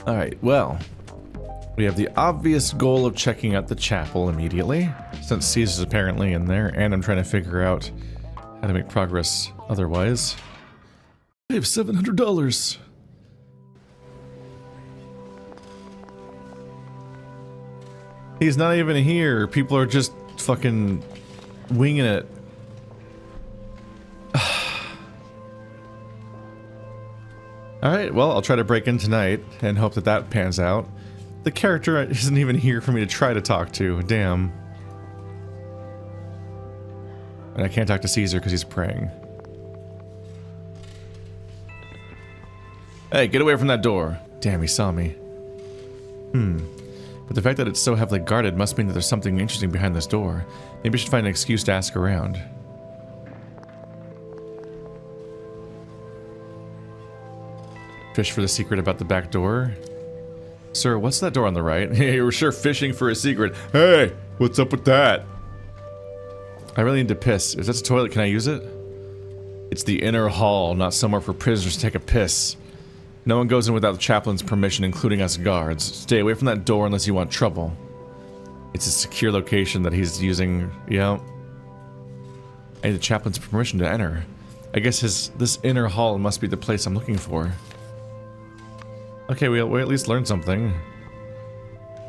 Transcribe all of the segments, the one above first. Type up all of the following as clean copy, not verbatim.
Alright, well, we have the obvious goal of checking out the chapel immediately, since Caesar's apparently in there, and I'm trying to figure out how to make progress otherwise. I have $700. He's not even here. People are just fucking winging it. Alright, well, I'll try to break in tonight and hope that that pans out. The character isn't even here for me to try to talk to. Damn. And I can't talk to Caesar because he's praying. Hey, get away from that door. Damn, he saw me. But the fact that it's so heavily guarded must mean that there's something interesting behind this door. Maybe I should find an excuse to ask around. Fish for the secret about the back door. Sir, what's that door on the right? Hey, you were sure fishing for a secret. Hey, what's up with that? I really need to piss. If that's a toilet, can I use it? It's the inner hall, not somewhere for prisoners to take a piss. No one goes in without the chaplain's permission, including us guards. Stay away from that door unless you want trouble. It's a secure location that he's using, yeah. I need the chaplain's permission to enter. I guess this inner hall must be the place I'm looking for. Okay, we at least learned something.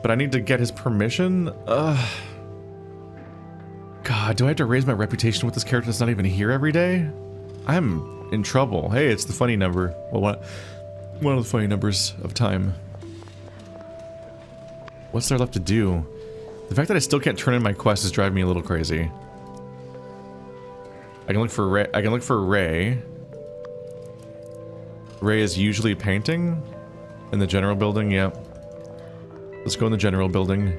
But I need to get his permission? Ugh. God, do I have to raise my reputation with this character that's not even here every day? I'm in trouble. Hey, it's the funny number. Well, one of the funny numbers of time. What's there left to do? The fact that I still can't turn in my quest is driving me a little crazy. I can look for Ray. I can look for Ray. Ray is usually painting in the general building. Yep. Let's go in the general building.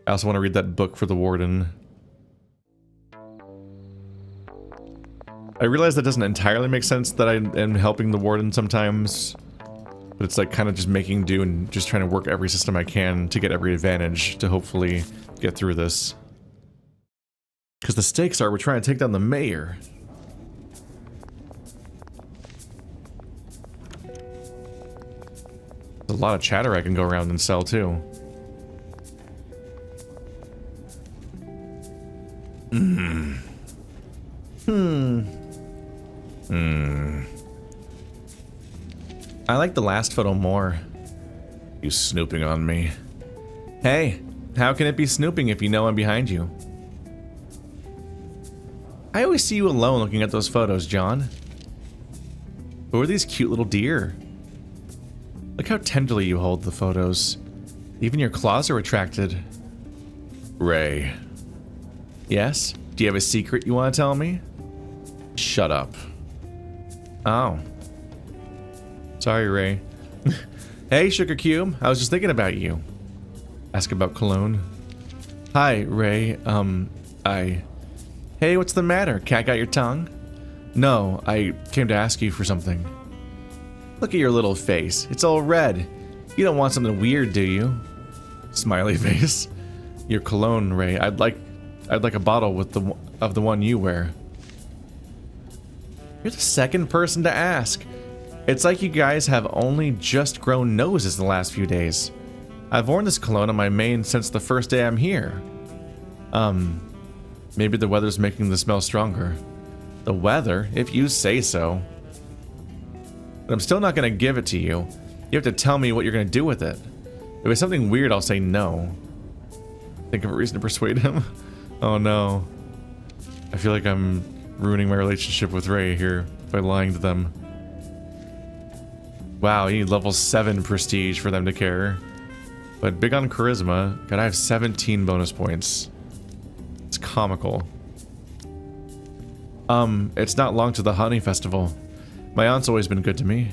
I also want to read that book for the warden. I realize that doesn't entirely make sense that I am helping the warden sometimes, but it's like kind of just making do and just trying to work every system I can to get every advantage to hopefully get through this. Because the stakes are we're trying to take down the mayor. There's a lot of chatter I can go around and sell too. I like the last photo more. You snooping on me. Hey, how can it be snooping if you know I'm behind you? I always see you alone looking at those photos, John. Who are these cute little deer? Look how tenderly you hold the photos. Even your claws are retracted. Ray. Yes? Do you have a secret you want to tell me? Shut up. Oh. Sorry, Ray. Hey, Sugar Cube. I was just thinking about you. Ask about cologne. Hi, Ray. Hey, what's the matter? Cat got your tongue? No, I came to ask you for something. Look at your little face. It's all red. You don't want something weird, do you? Smiley face. Your cologne, Ray. I'd like a bottle with of the one you wear. You're the second person to ask. It's like you guys have only just grown noses the last few days. I've worn this cologne on my mane since the first day I'm here. Maybe the weather's making the smell stronger. The weather? If you say so. But I'm still not gonna give it to you. You have to tell me what you're gonna do with it. If it's something weird, I'll say no. Think of a reason to persuade him? Oh no. I feel like I'm ruining my relationship with Ray here by lying to them. Wow, you need level 7 prestige for them to care. But big on charisma. God, I have 17 bonus points. It's comical. It's not long to the honey festival. My aunt's always been good to me.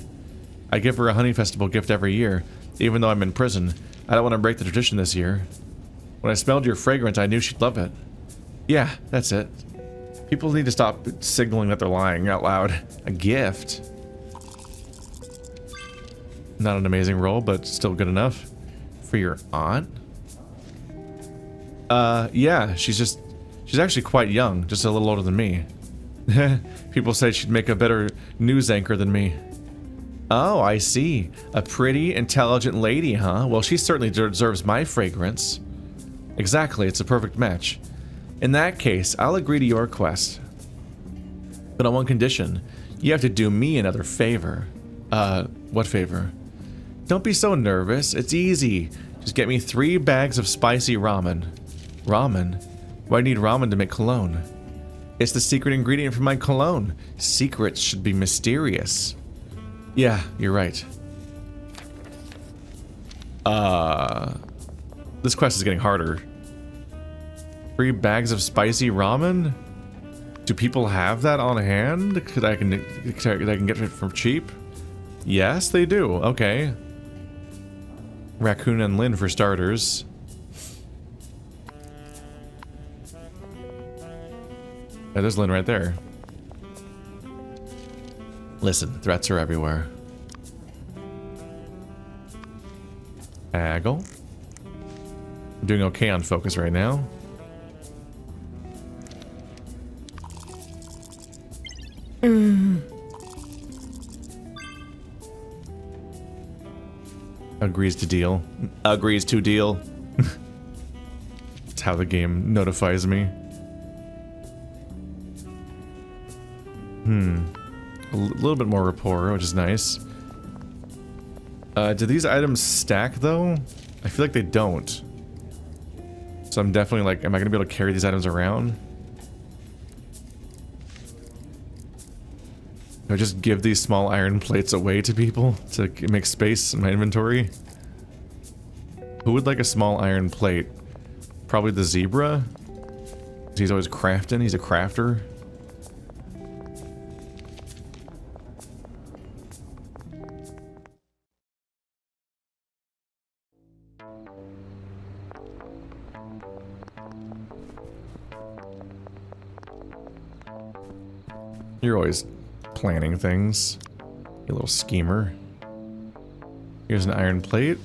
I give her a honey festival gift every year, even though I'm in prison. I don't want to break the tradition this year. When I smelled your fragrance, I knew she'd love it. Yeah, that's it. People need to stop signaling that they're lying out loud. A gift. Not an amazing roll, but still good enough. For your aunt? Yeah, she's actually quite young, just a little older than me. People say she'd make a better news anchor than me. Oh, I see. A pretty, intelligent lady, huh? Well, she certainly deserves my fragrance. Exactly, it's a perfect match. In that case, I'll agree to your quest. But on one condition. You have to do me another favor. What favor? Don't be so nervous. It's easy. Just get me 3 bags of spicy ramen. Ramen? Why do you need ramen to make cologne? It's the secret ingredient for my cologne. Secrets should be mysterious. Yeah, you're right. This quest is getting harder. 3 bags of spicy ramen? Do people have that on hand? That I can get it from cheap? Yes, they do. Okay. Raccoon and Lynn for starters. Yeah, there's Lynn right there. Listen, threats are everywhere. Haggle. I'm doing okay on focus right now. Agrees to deal. Agrees to deal. That's how the game notifies me. A little bit more rapport, which is nice. Do these items stack, though? I feel like they don't. So I'm definitely like, am I going to be able to carry these items around? Do I just give these small iron plates away to people to make space in my inventory? Who would like a small iron plate? Probably the zebra? He's always crafting, he's a crafter. You're always planning things. You little schemer. Here's an iron plate.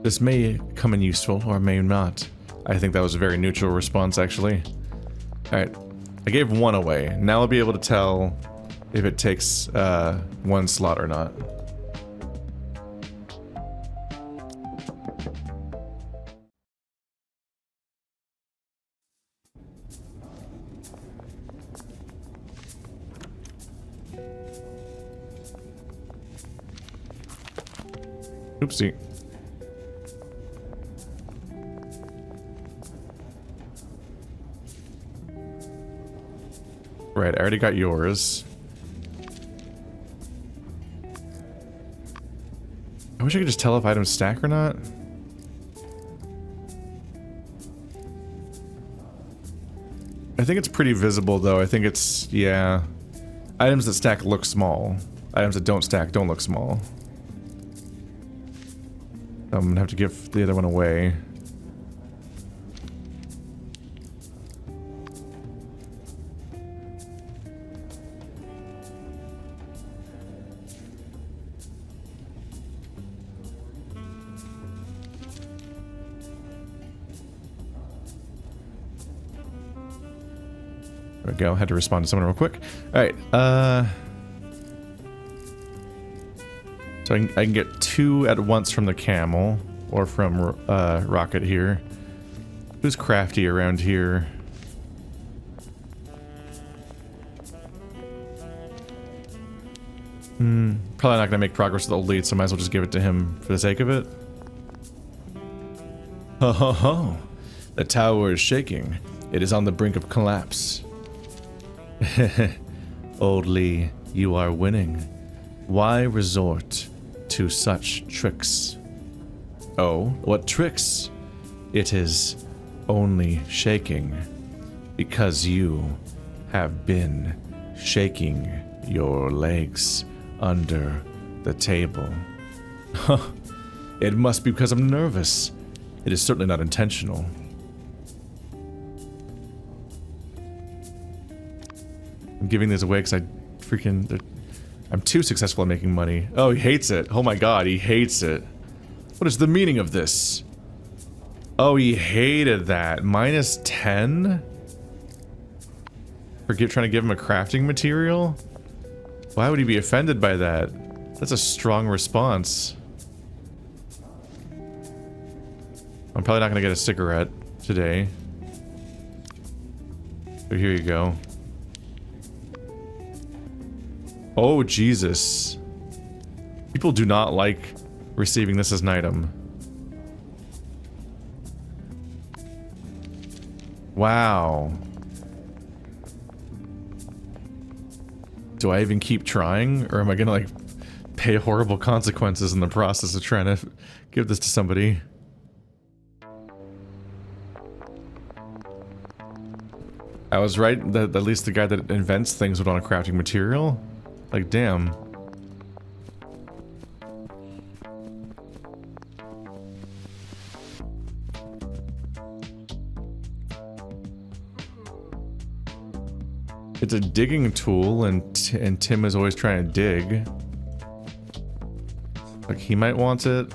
This may come in useful, or may not. I think that was a very neutral response, actually. Alright. I gave 1 away. Now I'll be able to tell if it takes 1 slot or not. Oopsie. Right, I already got yours. I wish I could just tell if items stack or not. I think it's pretty visible though. I think it's, yeah. Items that stack look small. Items that don't stack don't look small. I'm gonna have to give the other one away. There we go. Had to respond to someone real quick. Alright, so I can get 2 at once from the camel, or from Rocket here. Who's crafty around here? Probably not gonna make progress with the old lead, so might as well just give it to him for the sake of it. Ho ho ho! The tower is shaking. It is on the brink of collapse. Old Lee, you are winning. Why resort to such tricks? Oh, what tricks? It is only shaking because you have been shaking your legs under the table. It must be because I'm nervous. It is certainly not intentional. I'm giving this away because I'm too successful at making money. Oh, he hates it. Oh my god, he hates it. What is the meaning of this? Oh, he hated that. Minus 10? For trying to give him a crafting material? Why would he be offended by that? That's a strong response. I'm probably not gonna get a cigarette today. So here you go. Oh, Jesus. People do not like receiving this as an item. Wow. Do I even keep trying? Or am I gonna, like, pay horrible consequences in the process of trying to give this to somebody? I was right that at least the guy that invents things would want a crafting material. Like, damn. It's a digging tool, and Tim is always trying to dig. Like, he might want it.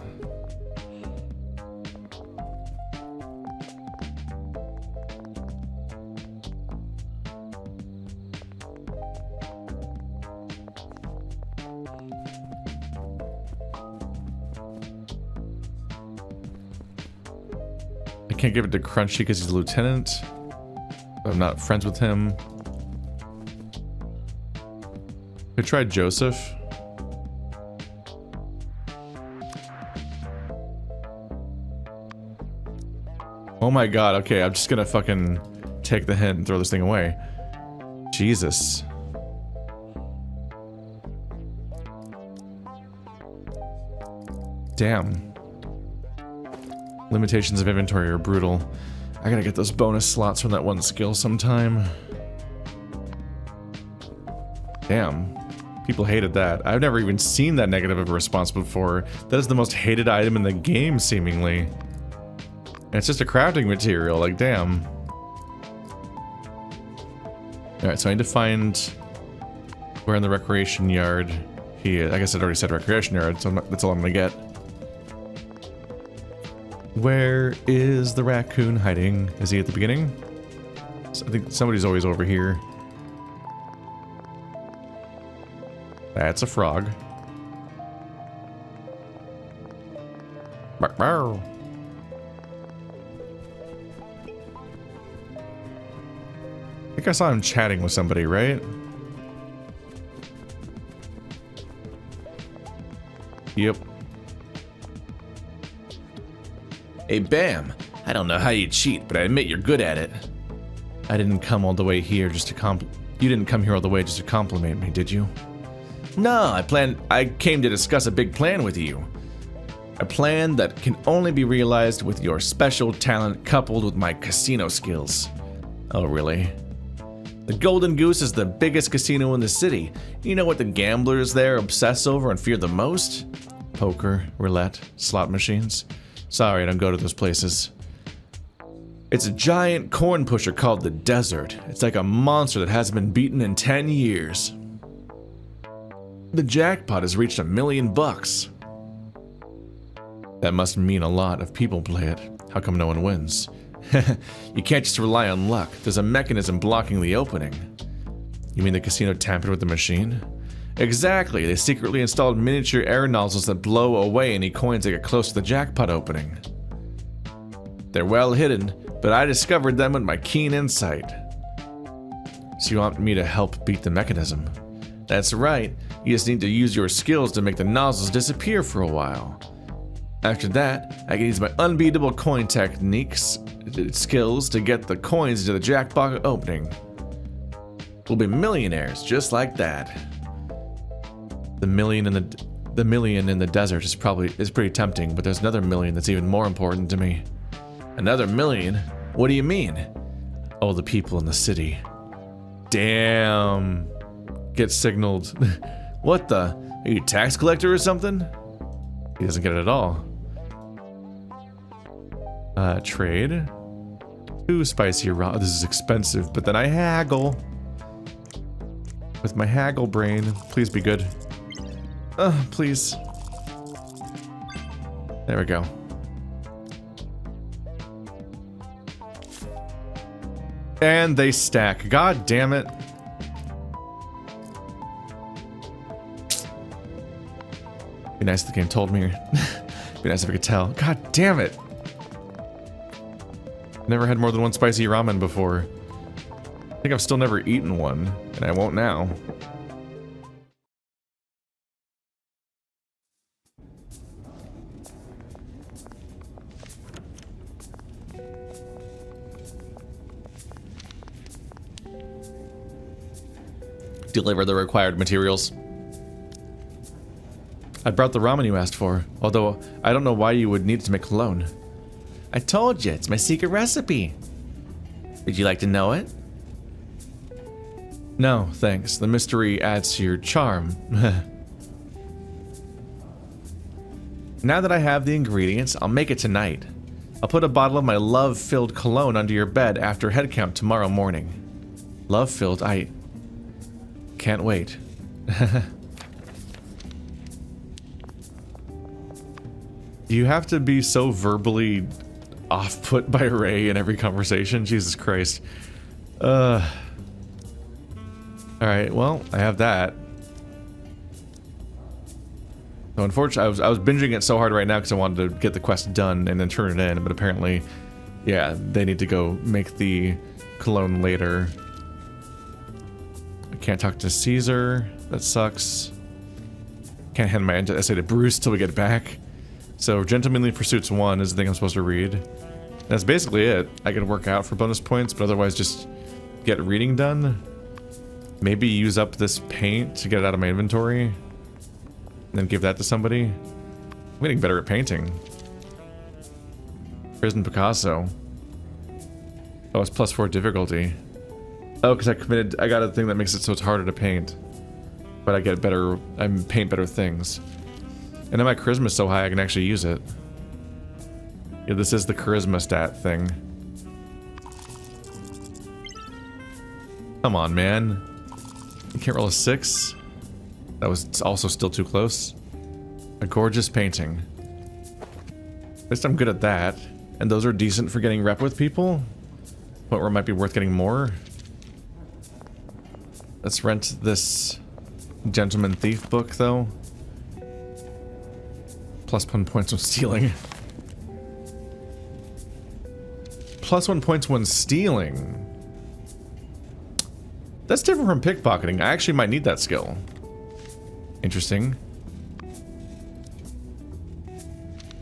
I can't give it to Crunchy because he's a lieutenant. I'm not friends with him. Could try Joseph. Oh my god, okay, I'm just gonna fucking take the hint and throw this thing away. Jesus. Damn. Limitations of inventory are brutal. I gotta get those bonus slots from that one skill sometime. Damn. People hated that. I've never even seen that negative of a response before. That is the most hated item in the game, seemingly. And it's just a crafting material, like, damn. Alright, so I need to find where in the recreation yard he is. I guess I'd already said recreation yard, so that's all I'm gonna get. Where is the raccoon hiding? Is he at the beginning? I think somebody's always over here. That's a frog. Marrow. I think I saw him chatting with somebody, right? Yep. Hey, Bam. I don't know how you cheat, but I admit you're good at it. I didn't come all the way here just to You didn't come here all the way just to compliment me, did you? No, I came to discuss a big plan with you. A plan that can only be realized with your special talent coupled with my casino skills. Oh, really? The Golden Goose is the biggest casino in the city. You know what the gamblers there obsess over and fear the most? Poker, roulette, slot machines. Sorry, I don't go to those places. It's a giant corn pusher called the Desert. It's like a monster that hasn't been beaten in 10 years. The jackpot has reached $1 million. That must mean a lot if people play it. How come no one wins? You can't just rely on luck. There's a mechanism blocking the opening. You mean the casino tampered with the machine? Exactly. They secretly installed miniature air nozzles that blow away any coins that get close to the jackpot opening. They're well hidden, but I discovered them with my keen insight. So you want me to help beat the mechanism? That's right. You just need to use your skills to make the nozzles disappear for a while. After that, I can use my unbeatable coin skills to get the coins into the jackpot opening. We'll be millionaires just like that. The million in the desert is pretty tempting, but there's another million that's even more important to me. Another million? What do you mean? Oh, the people in the city. Damn. Get signaled. What the? Are you a tax collector or something? He doesn't get it at all. Trade. 2 spicy raw. This is expensive, but then I haggle. With my haggle brain. Please be good. Please. There we go. And they stack. God damn it. Be nice if the game told me. Be nice if I could tell. God damn it! Never had more than one spicy ramen before. I think I've still never eaten one, and I won't now. Deliver the required materials. I brought the ramen you asked for, although I don't know why you would need it to make cologne. I told you, it's my secret recipe. Would you like to know it? No, thanks. The mystery adds to your charm. Now that I have the ingredients, I'll make it tonight. I'll put a bottle of my love-filled cologne under your bed after head count tomorrow morning. Love-filled, I can't wait. You have to be so verbally off-put by Ray in every conversation. Jesus Christ. Alright, well, I have that. So unfortunately, I was binging it so hard right now because I wanted to get the quest done and then turn it in, but apparently, yeah, they need to go make the cologne later. I can't talk to Caesar. That sucks. Can't hand my essay to Bruce till we get back. So, Gentlemanly Pursuits 1 is the thing I'm supposed to read. That's basically it. I can work out for bonus points, but otherwise just get reading done. Maybe use up this paint to get it out of my inventory. And then give that to somebody. I'm getting better at painting. Prison Picasso. Oh, it's +4 difficulty. Oh, because I got a thing that makes it so it's harder to paint. But I get better, I paint better things. And then my charisma is so high I can actually use it. Yeah, this is the charisma stat thing. Come on, man. You can't roll a 6? That was also still too close. A gorgeous painting. At least I'm good at that. And those are decent for getting rep with people. Point where it might be worth getting more. Let's rent this Gentleman Thief book, though. +1 points when stealing. +1 points when stealing. That's different from pickpocketing. I actually might need that skill. Interesting.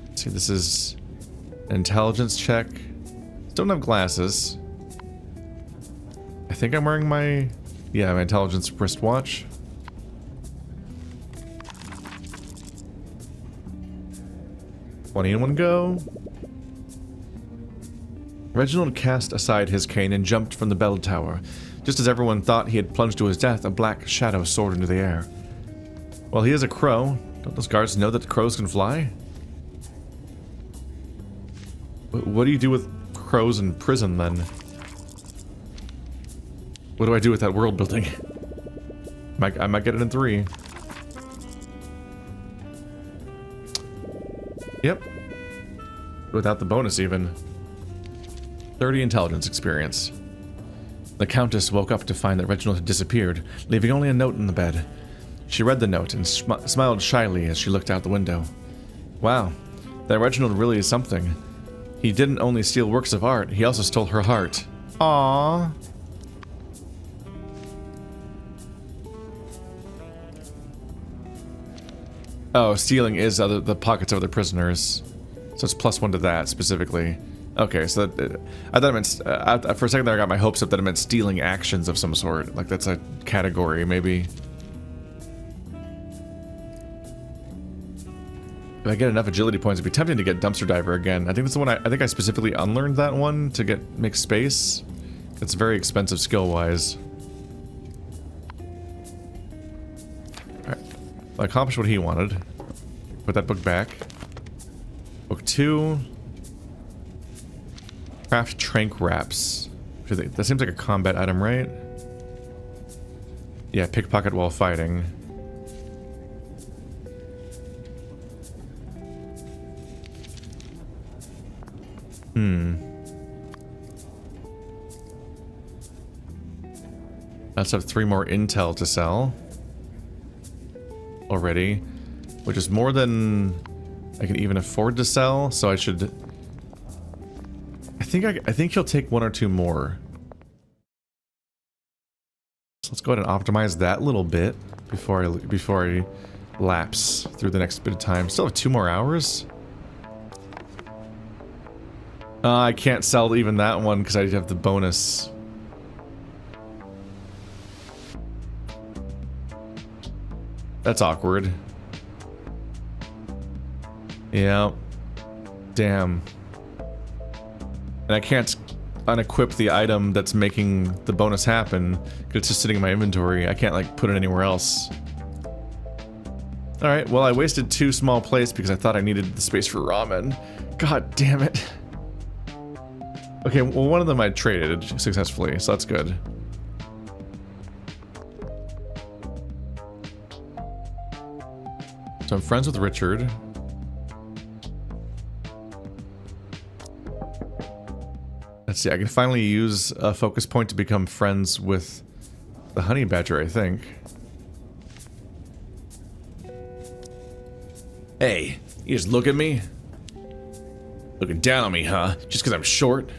Let's see, this is an intelligence check. Don't have glasses. I think I'm wearing my... yeah, my intelligence wristwatch. One in, one go. Reginald cast aside his cane and jumped from the bell tower. Just as everyone thought he had plunged to his death, a black shadow soared into the air. Well, he is a crow. Don't those guards know that crows can fly? What do you do with crows in prison, then? What do I do with that world building? I might get it in 3. Yep. Without the bonus, even. 30 intelligence experience. The Countess woke up to find that Reginald had disappeared, leaving only a note in the bed. She read the note and smiled shyly as she looked out the window. Wow, that Reginald really is something. He didn't only steal works of art, he also stole her heart. Aww. Oh, stealing is the pockets of other prisoners. So it's +1 to that, specifically. Okay, so that, I thought it meant... for a second there I got my hopes up that it meant stealing actions of some sort. Like that's a category, maybe. If I get enough agility points, it'd be tempting to get Dumpster Diver again. I think that's the one I think I specifically unlearned that one to make space. It's very expensive skill-wise. Alright. I accomplished what he wanted. Put that book back. Book 2. Craft trank wraps. That seems like a combat item, right? Yeah, pickpocket while fighting. Let's have 3 more intel to sell. Already. which is more than I can even afford to sell, so I should... I think he'll take 1 or 2 more. So let's go ahead and optimize that little bit before I lapse through the next bit of time. Still have 2 more hours? I can't sell even that one because I have the bonus. That's awkward. Yeah. Damn. And I can't unequip the item that's making the bonus happen because it's just sitting in my inventory. I can't, like, put it anywhere else. Alright, well, I wasted 2 small plates because I thought I needed the space for ramen. God damn it. Okay, well, one of them I traded successfully, so that's good. So I'm friends with Richard. Let's see, I can finally use a focus point to become friends with the honey badger, I think. Hey, you just look at me? Looking down on me, huh? Just because I'm short?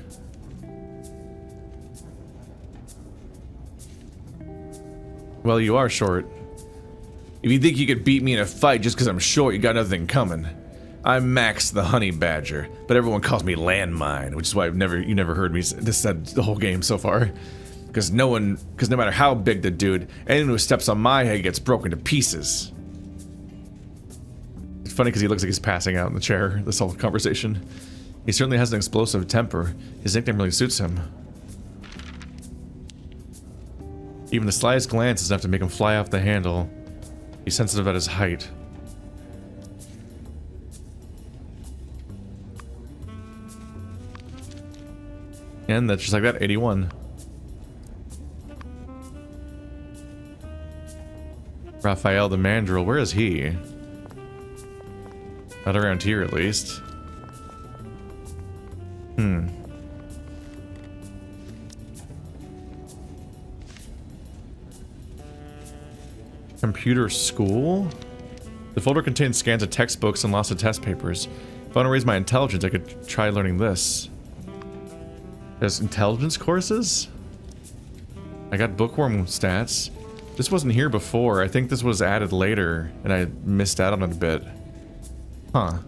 Well, you are short. If you think you could beat me in a fight just because I'm short, you got nothing coming. I'm Max the Honey Badger, but everyone calls me Landmine, which is why you never heard me this said the whole game so far. Because no matter how big the dude, anyone who steps on my head gets broken to pieces. It's funny because he looks like he's passing out in the chair this whole conversation. He certainly has an explosive temper. His nickname really suits him. Even the slightest glance is enough to make him fly off the handle. He's sensitive at his height. And that's just like that, 81. Raphael the Mandrill, where is he? Not around here, at least. Computer school? The folder contains scans of textbooks and lots of test papers. If I want to raise my intelligence, I could try learning this. There's intelligence courses? I got bookworm stats. This wasn't here before. I think this was added later, and I missed out on it a bit. Huh.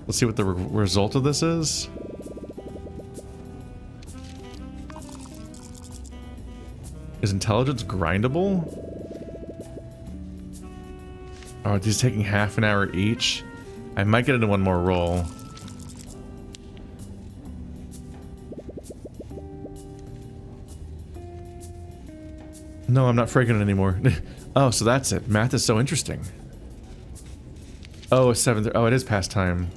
Let's see what the result of this is. Is intelligence grindable? Oh, are these taking half an hour each? I might get into one more roll. No, I'm not freaking it anymore. Oh, so that's it. Math is so interesting. Oh, it's 7:30. Oh, it is past time.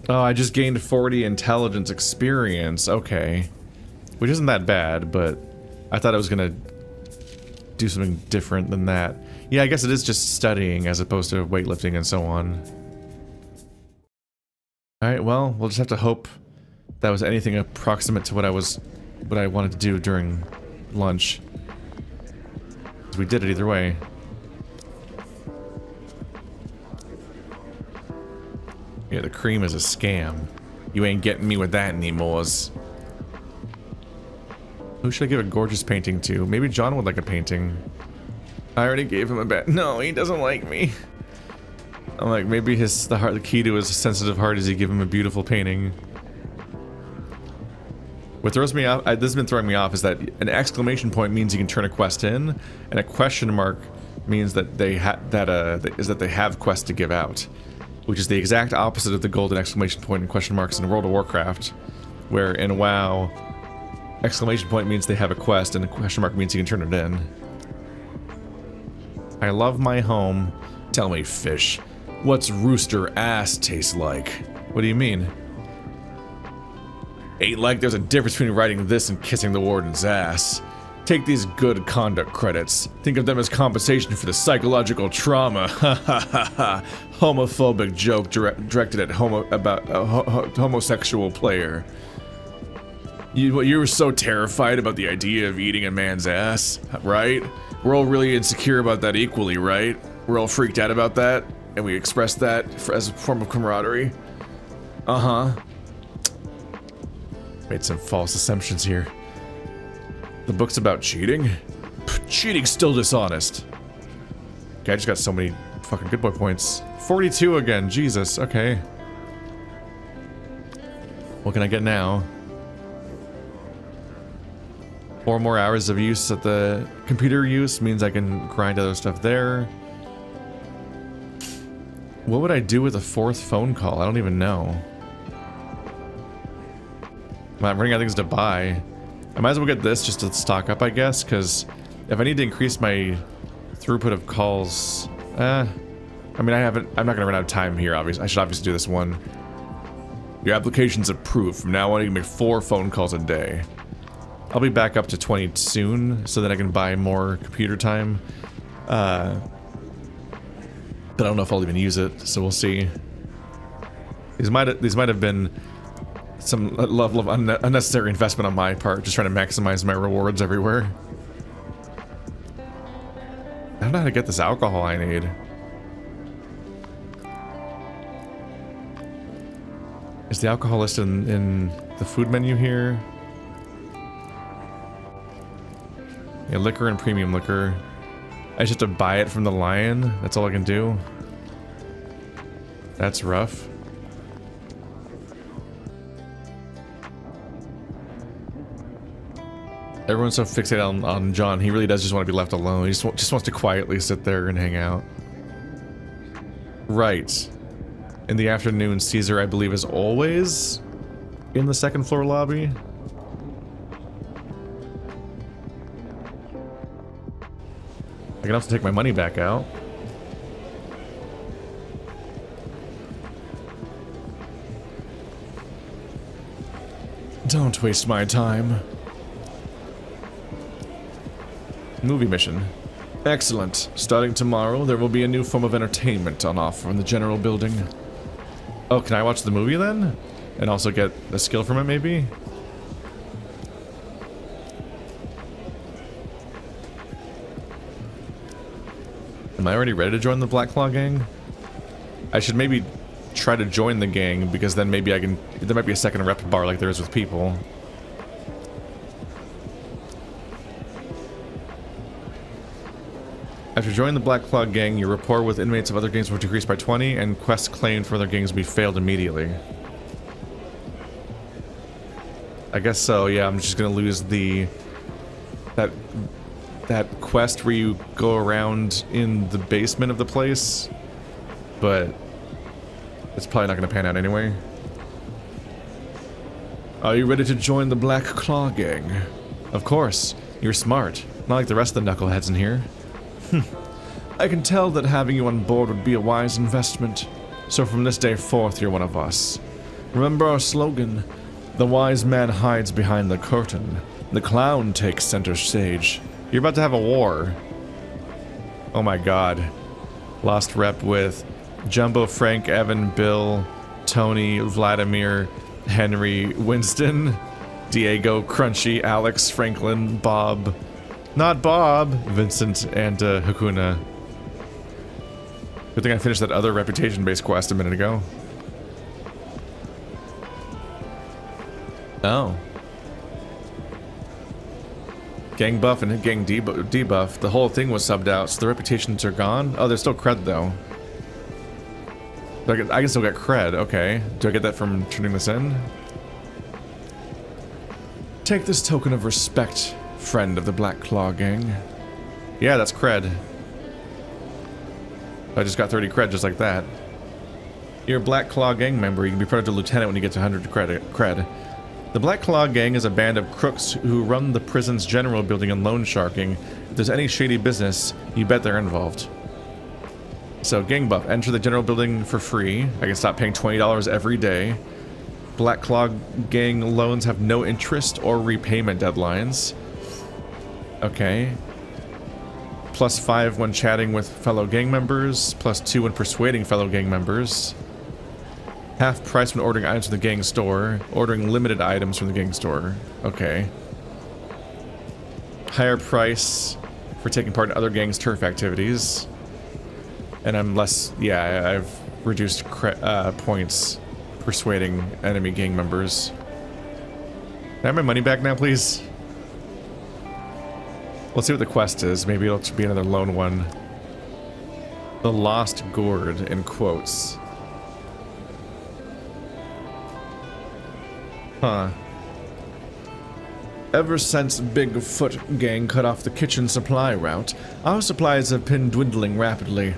Oh, I just gained 40 intelligence experience. Okay. Which isn't that bad, but I thought I was gonna do something different than that. Yeah, I guess it is just studying as opposed to weightlifting and so on. Alright, well, we'll just have to hope that was anything approximate to what I wanted to do during lunch. 'Cause we did it either way. Yeah, the cream is a scam. You ain't getting me with that anymore. Who should I give a gorgeous painting to? Maybe John would like a painting. I already gave him a bat. No, he doesn't like me. I'm like, maybe the key to his sensitive heart is you give him a beautiful painting. What throws me off, this has been throwing me off, is that an exclamation point means you can turn a quest in, and a question mark means that they have quests to give out, which is the exact opposite of the golden exclamation point and question marks in World of Warcraft, where in WoW, exclamation point means they have a quest, and a question mark means you can turn it in. I love my home. Tell me, fish, what's rooster ass taste like? What do you mean? Ain't like there's a difference between writing this and kissing the warden's ass. Take these good conduct credits. Think of them as compensation for the psychological trauma. Ha ha ha ha. Homophobic joke directed at about a homosexual player. You were so terrified about the idea of eating a man's ass, right? We're all really insecure about that equally, right? We're all freaked out about that, and we express that as a form of camaraderie. Uh-huh. Made some false assumptions here. The book's about cheating? Cheating's still dishonest. Okay, I just got so many fucking good boy points. 42 again, Jesus, okay. What can I get now? 4 more hours of use at the computer use means I can grind other stuff there. What would I do with a 4th phone call? I don't even know. I'm running out of things to buy. I might as well get this just to stock up, I guess, because if I need to increase my throughput of calls, I mean, I'm not gonna run out of time here, obviously. I should obviously do this one. Your application's approved. From now on, you can make 4 phone calls a day. I'll be back up to 20 soon, so that I can buy more computer time. But I don't know if I'll even use it, so we'll see. These might have been some level of unnecessary investment on my part, just trying to maximize my rewards everywhere. I don't know how to get this alcohol I need. Is the alcohol listed in the food menu here? Yeah, liquor and premium liquor. I just have to buy it from the lion. That's all I can do. That's rough. Everyone's so fixated on John. He really does just want to be left alone. He just wants to quietly sit there and hang out. Right. In the afternoon, Caesar, I believe, is always in the 2nd floor lobby. I can also take my money back out. Don't waste my time. Movie mission. Excellent. Starting tomorrow, there will be a new form of entertainment on offer in the general building. Oh, can I watch the movie then? And also get a skill from it, maybe? Am I already ready to join the Black Claw gang? I should maybe try to join the gang, because then maybe I can... There might be a second rep bar like there is with people. After joining the Black Claw gang, your rapport with inmates of other gangs will decrease by 20, and quests claimed for other gangs will be failed immediately. I guess so, yeah, I'm just gonna lose the... That quest where you go around in the basement of the place, but it's probably not gonna pan out anyway. Are you ready to join the Black Claw gang? Of course, you're smart, not like the rest of the knuckleheads in here. I can tell that having you on board would be a wise investment, so from this day forth you're one of us. Remember our slogan, the wise man hides behind the curtain, the clown takes center stage. You're about to have a war. Oh my god. Lost rep with Jumbo, Frank, Evan, Bill, Tony, Vladimir, Henry, Winston, Diego, Crunchy, Alex, Franklin, Bob. Not Bob! Vincent and Hakuna. Good thing I finished that other reputation-based quest a minute ago. Oh. Gang buff and gang debuff. The whole thing was subbed out, so the reputations are gone. Oh, there's still cred though. I can still get cred, okay. Do I get that from turning this in? Take this token of respect, friend of the Black Claw gang. Yeah, that's cred. I just got 30 cred just like that. You're a Black Claw gang member. You can be promoted to lieutenant when you get to 100 cred. The Black Claw gang is a band of crooks who run the prison's general building and loan sharking. If there's any shady business, you bet they're involved. So, gang buff. Enter the general building for free. I can stop paying $20 every day. Black Claw gang loans have no interest or repayment deadlines. Okay. +5 when chatting with fellow gang members. +2 when persuading fellow gang members. Half price when ordering items from the gang store. Ordering limited items from the gang store. Okay. Higher price for taking part in other gangs' turf activities. And I'm less, yeah, I've reduced points persuading enemy gang members. Can I have my money back now, please? Let's see what the quest is. Maybe it'll be another lone one. The Lost Gourd, in quotes. Huh. Ever since Bigfoot gang cut off the kitchen supply route, our supplies have been dwindling rapidly.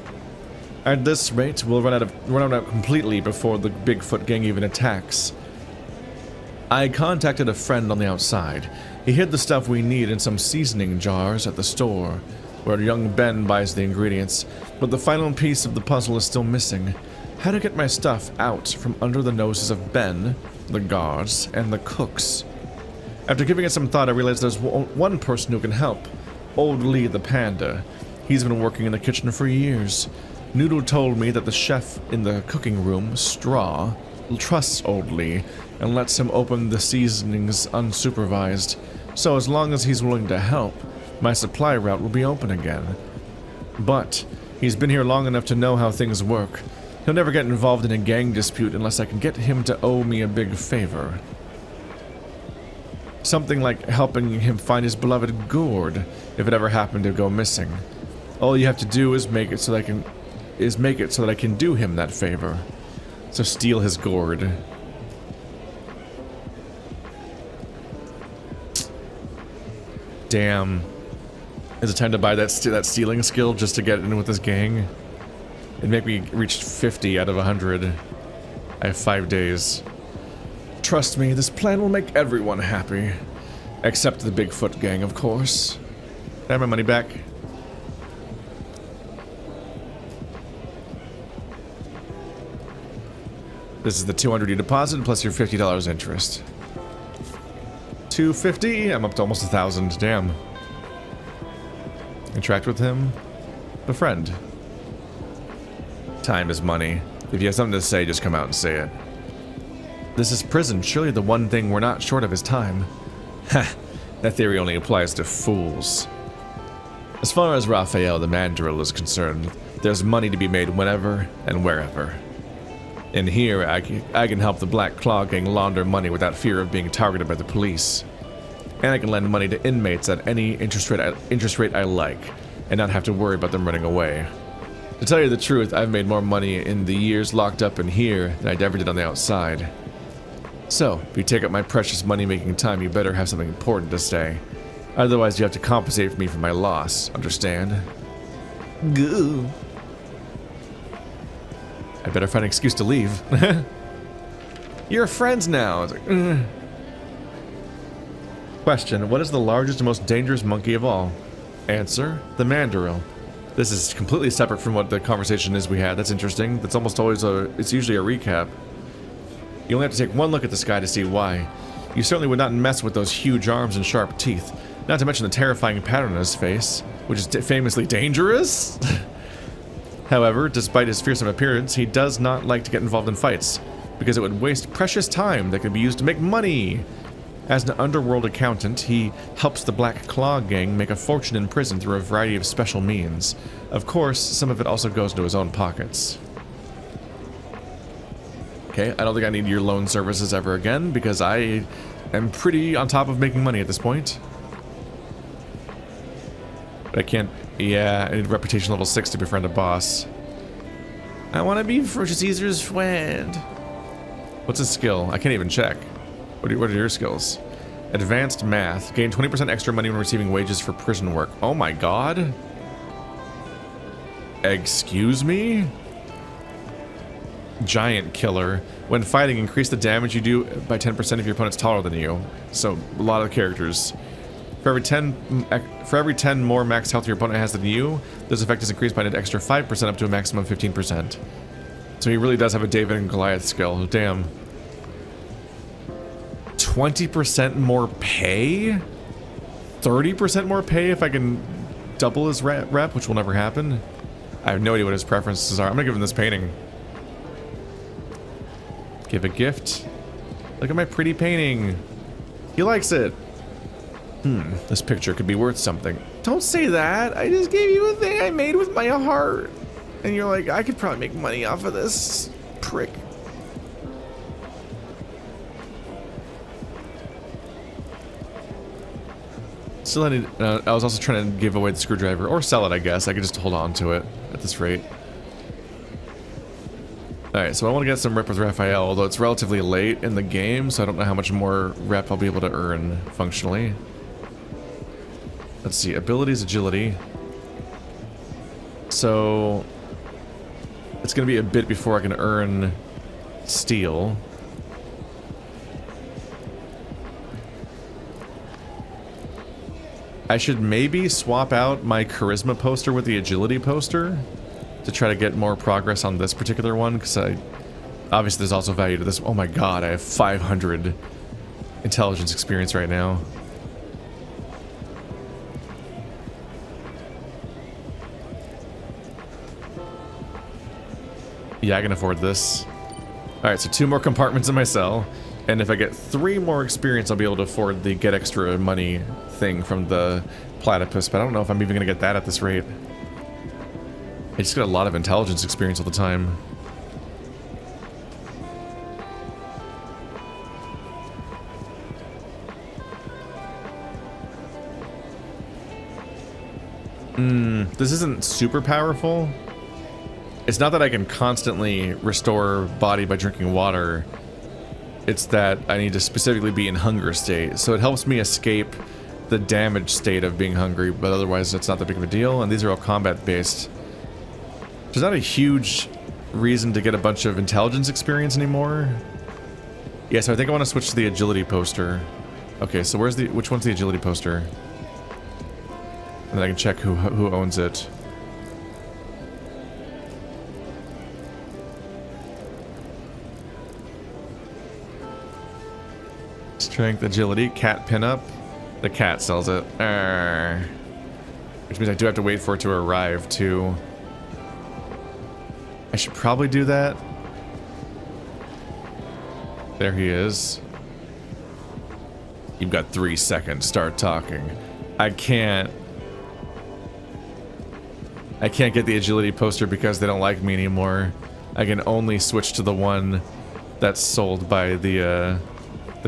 At this rate, we'll run out completely before the Bigfoot gang even attacks. I contacted a friend on the outside. He hid the stuff we need in some seasoning jars at the store, where young Ben buys the ingredients, but the final piece of the puzzle is still missing. How to get my stuff out from under the noses of Ben, the guards, and the cooks. After giving it some thought, I realized there's one person who can help. Old Lee the Panda. He's been working in the kitchen for years. Noodle told me that the chef in the cooking room, Straw, trusts Old Lee and lets him open the seasonings unsupervised. So as long as he's willing to help, my supply route will be open again. But he's been here long enough to know how things work. He'll never get involved in a gang dispute unless I can get him to owe me a big favor. Something like helping him find his beloved gourd, if it ever happened to go missing. All you have to do is make it so that I can do him that favor. So steal his gourd. Damn. Is it time to buy that stealing skill just to get in with this gang? It'd make me reach 50 out of 100. I have 5 days. Trust me, this plan will make everyone happy. Except the Bigfoot gang, of course. Can I have my money back? This is the $200 you deposit plus your $50 interest. $250? I'm up to almost 1,000. Damn. Interact with him. Befriend. Time is money. If you have something to say, just come out and say it. This is prison. Surely the one thing we're not short of is time. Ha! That theory only applies to fools. As far as Raphael the Mandrill is concerned, there's money to be made whenever and wherever. In here, I can help the Black Claw gang launder money without fear of being targeted by the police. And I can lend money to inmates at any interest rate I like, and not have to worry about them running away. To tell you the truth, I've made more money in the years locked up in here than I ever did on the outside. So, if you take up my precious money-making time, you better have something important to say. Otherwise, you have to compensate me for my loss, understand? Goo. I better find an excuse to leave. You're friends now. It's like, ugh. Question, what is the largest and most dangerous monkey of all? Answer, the mandrill. This is completely separate from what the conversation is we had. That's interesting. That's almost always it's usually a recap. You only have to take one look at this guy to see why. You certainly would not mess with those huge arms and sharp teeth. Not to mention the terrifying pattern on his face, which is famously dangerous. However, despite his fearsome appearance, he does not like to get involved in fights, because it would waste precious time that could be used to make money. As an underworld accountant, he helps the Black Claw gang make a fortune in prison through a variety of special means. Of course, some of it also goes into his own pockets. Okay, I don't think I need your loan services ever again, because I am pretty on top of making money at this point. But I can't... Yeah, I need reputation level 6 to befriend a boss. I want to be for Caesar's friend. What's his skill? I can't even check. What are your skills? Advanced math. Gain 20% extra money when receiving wages for prison work. Oh my god. Excuse me? Giant killer. When fighting, increase the damage you do by 10% if your opponent's taller than you. So, a lot of characters. For every 10 more max health your opponent has than you, this effect is increased by an extra 5% up to a maximum of 15%. So he really does have a David and Goliath skill. Damn. 20% more pay? 30% more pay if I can double his rep, which will never happen? I have no idea what his preferences are. I'm gonna give him this painting. Give a gift. Look at my pretty painting. He likes it. This picture could be worth something. Don't say that. I just gave you a thing I made with my heart. And you're like, I could probably make money off of this, prick. Still, I was also trying to give away the screwdriver, or sell it, I guess. I could just hold on to it at this rate. Alright, so I want to get some rep with Raphael, although it's relatively late in the game, so I don't know how much more rep I'll be able to earn functionally. Let's see, abilities, agility. So it's going to be a bit before I can earn steel. I should maybe swap out my charisma poster with the agility poster to try to get more progress on this particular one, because obviously there's also value to this. Oh my god, I have 500 intelligence experience right now. Yeah, I can afford this. Alright, so 2 more compartments in my cell. And if I get 3 more experience, I'll be able to afford the get extra money thing from the platypus. But I don't know if I'm even going to get that at this rate. I just got a lot of intelligence experience all the time. This isn't super powerful. It's not that I can constantly restore body by drinking water. It's that I need to specifically be in hunger state. So it helps me escape the damage state of being hungry, but otherwise it's not that big of a deal. And these are all combat based. There's not a huge reason to get a bunch of intelligence experience anymore. Yeah, so I think I want to switch to the agility poster. Okay, so which one's the agility poster? And then I can check who owns it. Strength, agility, cat pinup. The cat sells it. Which means I do have to wait for it to arrive too. I should probably do that. There he is. You've got 3 seconds. Start talking. I can't get the agility poster because they don't like me anymore. I can only switch to the one that's sold by the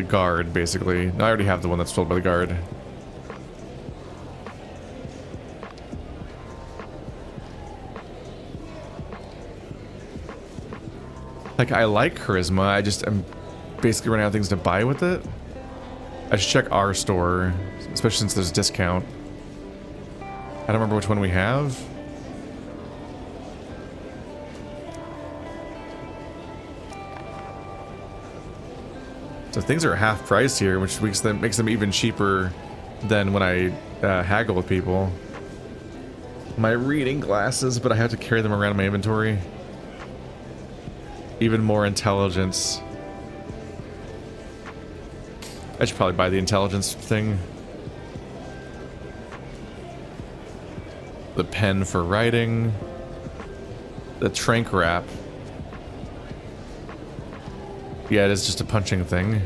guard, basically. No, I already have the one that's sold by the guard. Like, I like charisma, I just am basically running out of things to buy with it. I should check our store, especially since there's a discount. I don't remember which one we have. So things are half price here, which makes them even cheaper than when I haggle with people. My reading glasses, but I have to carry them around in my inventory. Even more intelligence. I should probably buy the intelligence thing. The pen for writing. The trank wrap. Yeah, it is just a punching thing.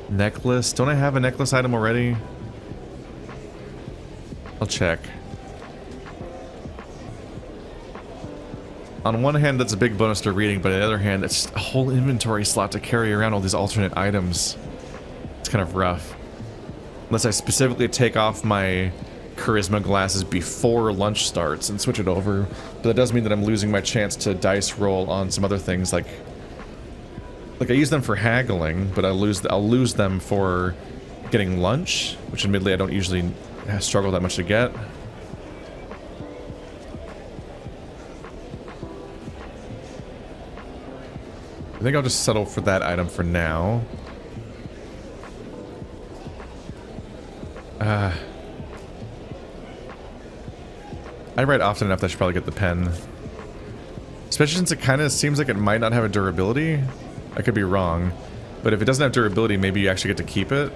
Necklace. Don't I have a necklace item already? I'll check. On one hand, that's a big bonus to reading, but on the other hand, it's a whole inventory slot to carry around all these alternate items. It's kind of rough. Unless I specifically take off my charisma glasses before lunch starts and switch it over. But that does mean that I'm losing my chance to dice roll on some other things, like I use them for haggling, but I'll lose them for getting lunch, which admittedly I don't usually struggle that much to get. I think I'll just settle for that item for now. I write often enough that I should probably get the pen. Especially since it kind of seems like it might not have a durability. I could be wrong. But if it doesn't have durability, maybe you actually get to keep it.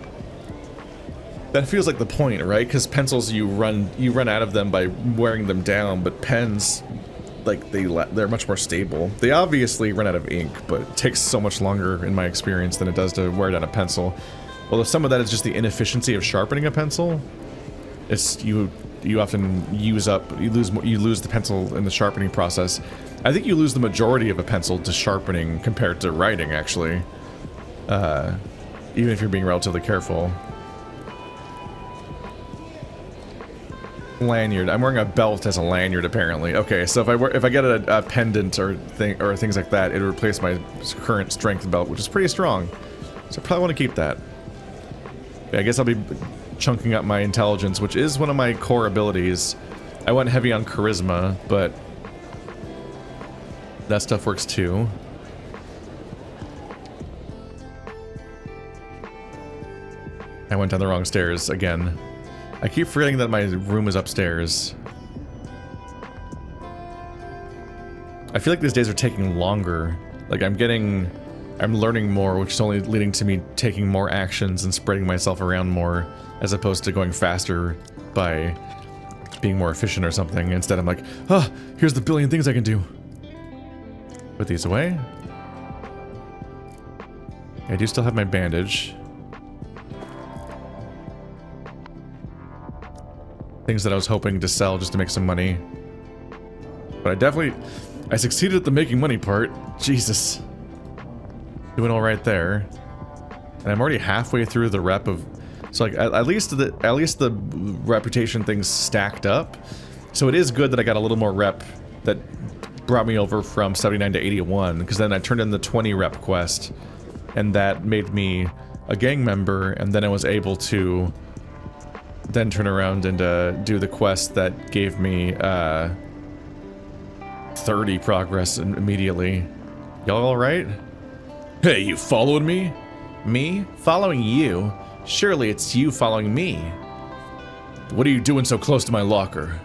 That feels like the point, right? Because pencils, you run out of them by wearing them down, but pens, like they're much more stable. They obviously run out of ink, but it takes so much longer in my experience than it does to wear down a pencil. Although some of that is just the inefficiency of sharpening a pencil. It's you often you lose the pencil in the sharpening process. I think you lose the majority of a pencil to sharpening compared to writing, actually. Even if you're being relatively careful. Lanyard. I'm wearing a belt as a lanyard, apparently. Okay, so if I get a pendant or things like that, it'll replace my current strength belt, which is pretty strong. So I probably want to keep that. Yeah, I guess I'll be chunking up my intelligence, which is one of my core abilities. I went heavy on charisma, but that stuff works too. I went down the wrong stairs again. I keep forgetting that my room is upstairs. I feel like these days are taking longer. Like I'm learning more, which is only leading to me taking more actions and spreading myself around more, as opposed to going faster by being more efficient or something. Instead I'm like, oh, here's the billion things I can do. Put these away. I do still have my bandage. Things that I was hoping to sell just to make some money. But I succeeded at the making money part. Jesus. Doing all right there. And I'm already halfway through the rep of... So like, at least the reputation thing's stacked up. So it is good that I got a little more rep that brought me over from 79 to 81. Because then I turned in the 20 rep quest. And that made me a gang member. And then I was able to... then turn around and do the quest that gave me 30 progress immediately. Y'all alright? Hey, you following me? Me? Following you? Surely it's you following me. What are you doing so close to my locker?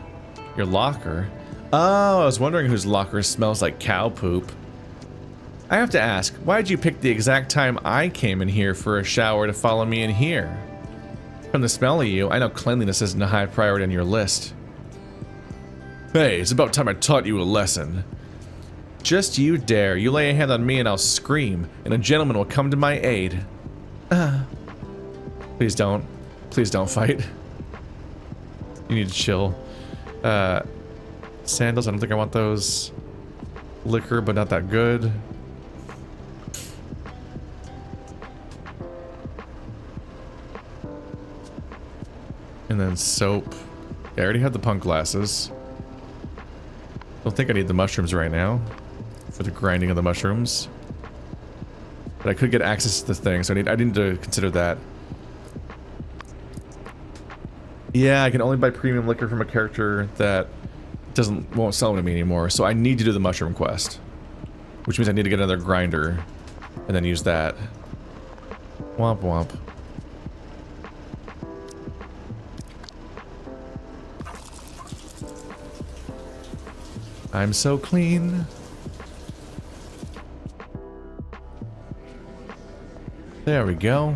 Your locker? Oh, I was wondering whose locker smells like cow poop. I have to ask, why'd you pick the exact time I came in here for a shower to follow me in here? From the smell of you, I know cleanliness isn't a high priority on your list. Hey, it's about time I taught you a lesson. Just you dare. You lay a hand on me and I'll scream, and a gentleman will come to my aid. Please don't. Please don't fight. You need to chill. Sandals, I don't think I want those. Liquor, but not that good. And then soap. Yeah, I already had the punk glasses. Don't think I need the mushrooms right now for the grinding of the mushrooms. But I could get access to the thing, so I need to consider that. Yeah, I can only buy premium liquor from a character that won't sell to me anymore, so I need to do the mushroom quest. Which means I need to get another grinder and then use that. Womp womp. I'm so clean. There we go.